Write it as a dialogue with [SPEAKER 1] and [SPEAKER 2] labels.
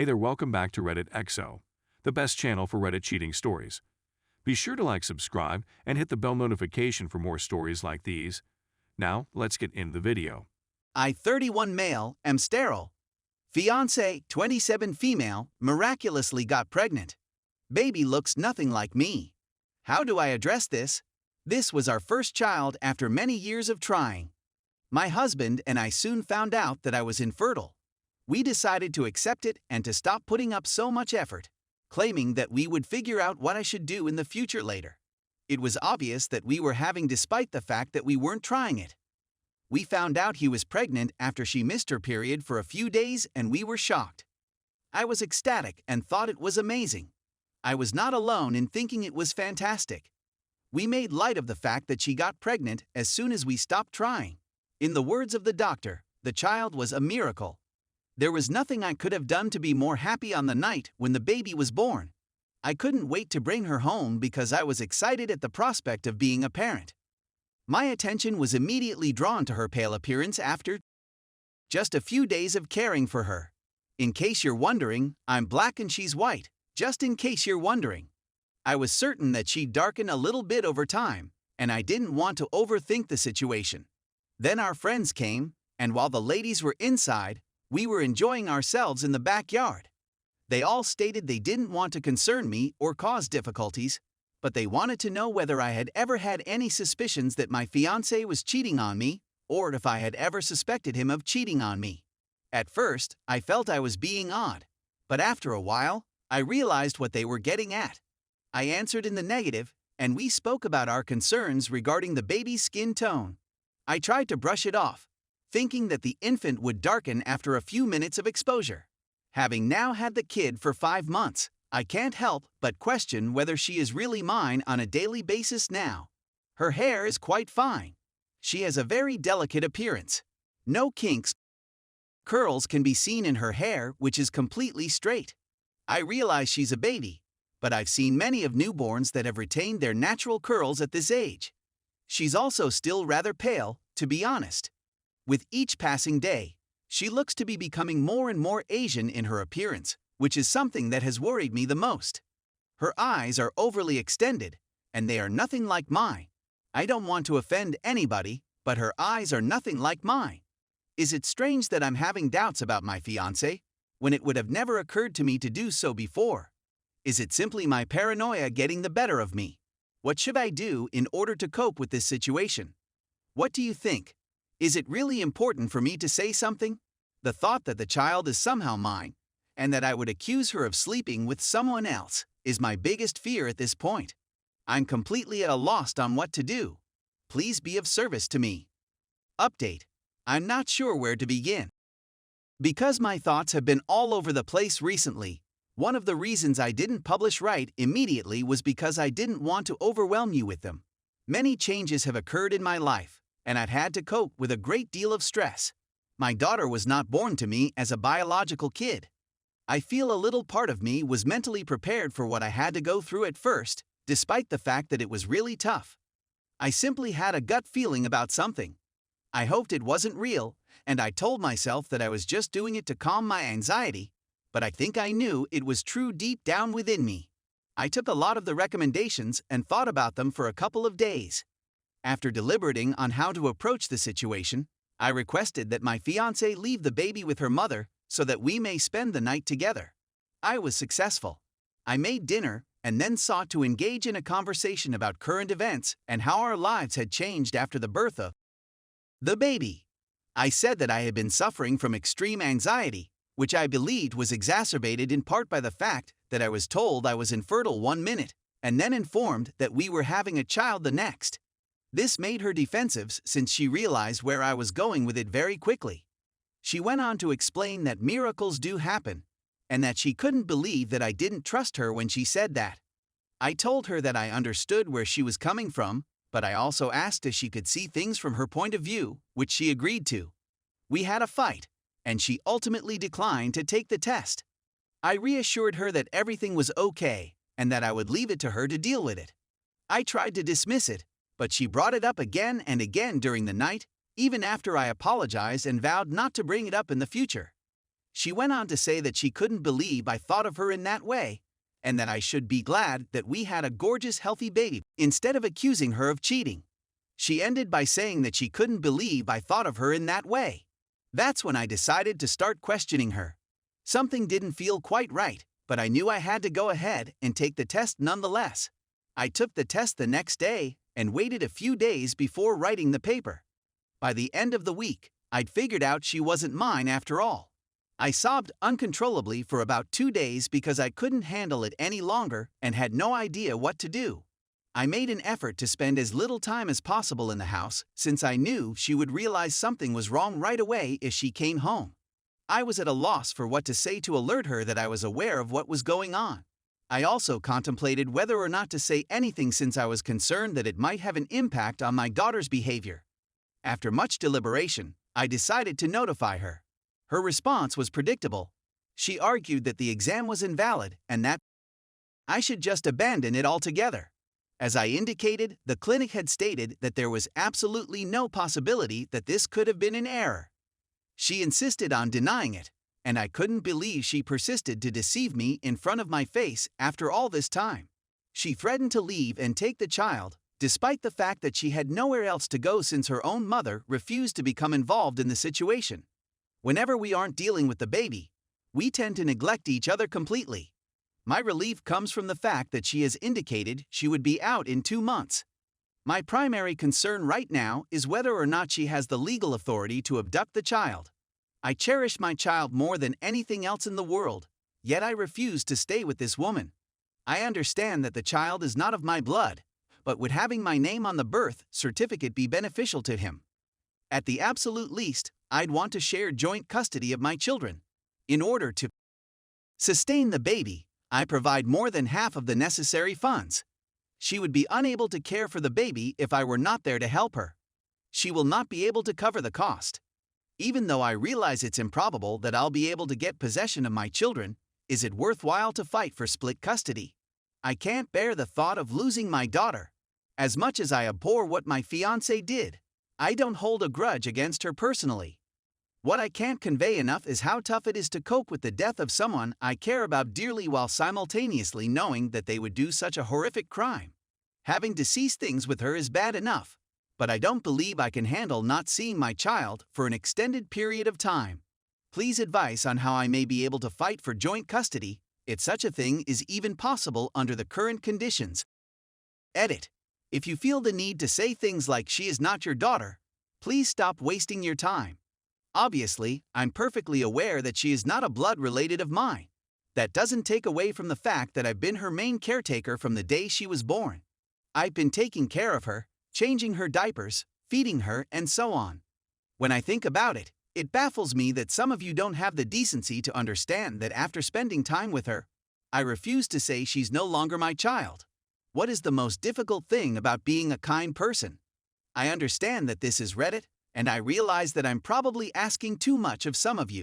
[SPEAKER 1] Hey there, welcome back to Reddit XO, the best channel for Reddit cheating stories. Be sure to like, subscribe, and hit the bell notification for more stories like these. Now, let's get into the video.
[SPEAKER 2] I, 31 male, am sterile. Fiancé, 27 female, miraculously got pregnant. Baby looks nothing like me. How do I address this? This was our first child after many years of trying. My husband and I soon found out that I was infertile. We decided to accept it and to stop putting up so much effort, claiming that we would figure out what I should do in the future later. It was obvious that we were having despite the fact that we weren't trying it. We found out he was pregnant after she missed her period for a few days and we were shocked. I was ecstatic and thought it was amazing. I was not alone in thinking it was fantastic. We made light of the fact that she got pregnant as soon as we stopped trying. In the words of the doctor, the child was a miracle. There was nothing I could have done to be more happy on the night when the baby was born. I couldn't wait to bring her home because I was excited at the prospect of being a parent. My attention was immediately drawn to her pale appearance after just a few days of caring for her. In case you're wondering, I'm black and she's white, just in case you're wondering. I was certain that she'd darken a little bit over time, and I didn't want to overthink the situation. Then our friends came, and while the ladies were inside, we were enjoying ourselves in the backyard. They all stated they didn't want to concern me or cause difficulties, but they wanted to know whether I had ever had any suspicions that my fiancé was cheating on me, or if I had ever suspected him of cheating on me. At first, I felt I was being odd, but after a while, I realized what they were getting at. I answered in the negative, and we spoke about our concerns regarding the baby's skin tone. I tried to brush it off, thinking that the infant would darken after a few minutes of exposure. Having now had the kid for 5 months, I can't help but question whether she is really mine on a daily basis now. Her hair is quite fine. She has a very delicate appearance. No kinks. Curls can be seen in her hair, which is completely straight. I realize she's a baby, but I've seen many of newborns that have retained their natural curls at this age. She's also still rather pale, to be honest. With each passing day, she looks to be becoming more and more Asian in her appearance, which is something that has worried me the most. Her eyes are overly extended, and they are nothing like mine. I don't want to offend anybody, but her eyes are nothing like mine. Is it strange that I'm having doubts about my fiancé, when it would have never occurred to me to do so before? Is it simply my paranoia getting the better of me? What should I do in order to cope with this situation? What do you think? Is it really important for me to say something? The thought that the child is somehow mine, and that I would accuse her of sleeping with someone else, is my biggest fear at this point. I'm completely at a loss on what to do. Please be of service to me. Update. I'm not sure where to begin. Because my thoughts have been all over the place recently, one of the reasons I didn't publish right immediately was because I didn't want to overwhelm you with them. Many changes have occurred in my life, and I've had to cope with a great deal of stress. My daughter was not born to me as a biological kid. I feel a little part of me was mentally prepared for what I had to go through at first, despite the fact that it was really tough. I simply had a gut feeling about something. I hoped it wasn't real, and I told myself that I was just doing it to calm my anxiety, but I think I knew it was true deep down within me. I took a lot of the recommendations and thought about them for a couple of days. After deliberating on how to approach the situation, I requested that my fiancé leave the baby with her mother so that we may spend the night together. I was successful. I made dinner and then sought to engage in a conversation about current events and how our lives had changed after the birth of the baby. I said that I had been suffering from extreme anxiety, which I believed was exacerbated in part by the fact that I was told I was infertile 1 minute and then informed that we were having a child the next. This made her defensive since she realized where I was going with it very quickly. She went on to explain that miracles do happen, and that she couldn't believe that I didn't trust her when she said that. I told her that I understood where she was coming from, but I also asked if she could see things from her point of view, which she agreed to. We had a fight, and she ultimately declined to take the test. I reassured her that everything was okay, and that I would leave it to her to deal with it. I tried to dismiss it, but she brought it up again and again during the night, even after I apologized and vowed not to bring it up in the future. She went on to say that she couldn't believe I thought of her in that way, and that I should be glad that we had a gorgeous, healthy baby, instead of accusing her of cheating. She ended by saying that she couldn't believe I thought of her in that way. That's when I decided to start questioning her. Something didn't feel quite right, but I knew I had to go ahead and take the test nonetheless. I took the test the next day and waited a few days before writing the paper. By the end of the week, I'd figured out she wasn't mine after all. I sobbed uncontrollably for about 2 days because I couldn't handle it any longer and had no idea what to do. I made an effort to spend as little time as possible in the house since I knew she would realize something was wrong right away if she came home. I was at a loss for what to say to alert her that I was aware of what was going on. I also contemplated whether or not to say anything since I was concerned that it might have an impact on my daughter's behavior. After much deliberation, I decided to notify her. Her response was predictable. She argued that the exam was invalid and that I should just abandon it altogether. As I indicated, the clinic had stated that there was absolutely no possibility that this could have been an error. She insisted on denying it, and I couldn't believe she persisted to deceive me in front of my face after all this time. She threatened to leave and take the child, despite the fact that she had nowhere else to go since her own mother refused to become involved in the situation. Whenever we aren't dealing with the baby, we tend to neglect each other completely. My relief comes from the fact that she has indicated she would be out in 2 months. My primary concern right now is whether or not she has the legal authority to abduct the child. I cherish my child more than anything else in the world, yet I refuse to stay with this woman. I understand that the child is not of my blood, but would having my name on the birth certificate be beneficial to him? At the absolute least, I'd want to share joint custody of my children. In order to sustain the baby, I provide more than half of the necessary funds. She would be unable to care for the baby if I were not there to help her. She will not be able to cover the cost. Even though I realize it's improbable that I'll be able to get possession of my children, is it worthwhile to fight for split custody? I can't bear the thought of losing my daughter. As much as I abhor what my fiancé did, I don't hold a grudge against her personally. What I can't convey enough is how tough it is to cope with the death of someone I care about dearly while simultaneously knowing that they would do such a horrific crime. Having to cease things with her is bad enough, but I don't believe I can handle not seeing my child for an extended period of time. Please advise on how I may be able to fight for joint custody, if such a thing is even possible under the current conditions. Edit. If you feel the need to say things like she is not your daughter, please stop wasting your time. Obviously, I'm perfectly aware that she is not a blood related of mine. That doesn't take away from the fact that I've been her main caretaker from the day she was born. I've been taking care of her, changing her diapers, feeding her, and so on. When I think about it, it baffles me that some of you don't have the decency to understand that after spending time with her, I refuse to say she's no longer my child. What is the most difficult thing about being a kind person? I understand that this is Reddit, and I realize that I'm probably asking too much of some of you.